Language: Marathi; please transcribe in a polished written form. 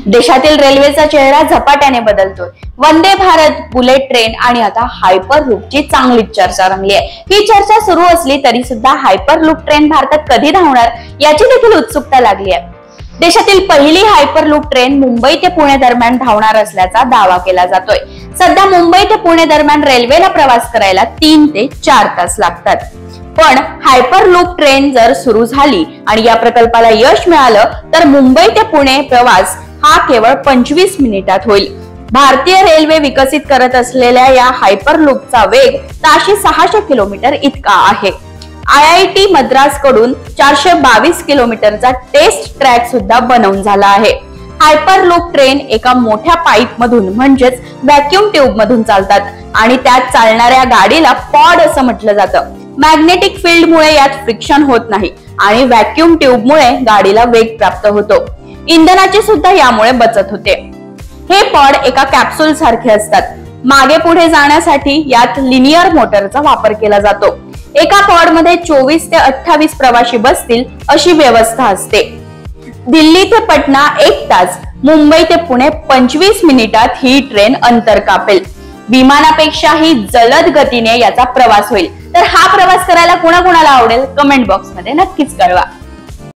देशातील रेल्वेचा चेहरा झपाट्याने बदलतोय। वंदे भारत, बुलेट ट्रेन आणि आता हायपरलूपची चांगलीच चर्चा रंगली आहे। ही चर्चा सुरू असली तरी सुद्धा हायपरलूप ट्रेन भारतात कधी धावणार याची देखील उत्सुकता लागली आहे। देशातील पहिली हायपरलूप ट्रेन मुंबई ते पुणे दरम्यान धावणार असल्याचा दावा केला जातोय। सध्या मुंबई ते पुणे दरम्यान रेल्वेला प्रवास करायला 3 ते 4 तास लागतात। पण हायपरलूप ट्रेन जर सुरू झाली आणि या प्रकल्पाला यश मिळालं तर मुंबई ते पुणे प्रवास हा केवळ 25 मिनिटात होईल। भारतीय रेल्वे विकसित करत असलेल्या या हायपरलूपचा वेग ताशी 600 किलोमीटर इतका आहे। IIT मद्रास कडून 422 किलोमीटरचा टेस्ट ट्रॅक सुद्धा बनवून झाला आहे। हायपरलूप ट्रेन एका मोठ्या पाईप मधून म्हणजेच व्हॅक्यूम ट्यूब मधून चालतात आणि त्यात चालणाऱ्या गाडीला पॉड असं म्हटलं जातं। मॅग्नेटिक फील्ड मुळे यात फ्रिक्शन होत नाही आणि व्हॅक्यूम ट्यूब मुळे गाडीला वेग प्राप्त होतो। इंधनाची सुद्धा यामुळे बचत होते। हे पॉड एका कॅप्सूल सारखे असतात। मागे पुढे जाण्यासाठी यात लिनियर मोटरचा वापर केला जातो। एका पॉड मध्ये 24 ते 28 प्रवासी बसतील अशी व्यवस्था असते। दिल्ली ते पटना 1 तास, मुंबई ते पुणे 25 मिनिटात ही ट्रेन अंतर कापेल। विमानापेक्षाही जलद गतीने याचा प्रवास होईल। तर हा प्रवास करायला कोणाकोणाला आवडेल कमेंट बॉक्स मध्ये नक्कीच कळवा।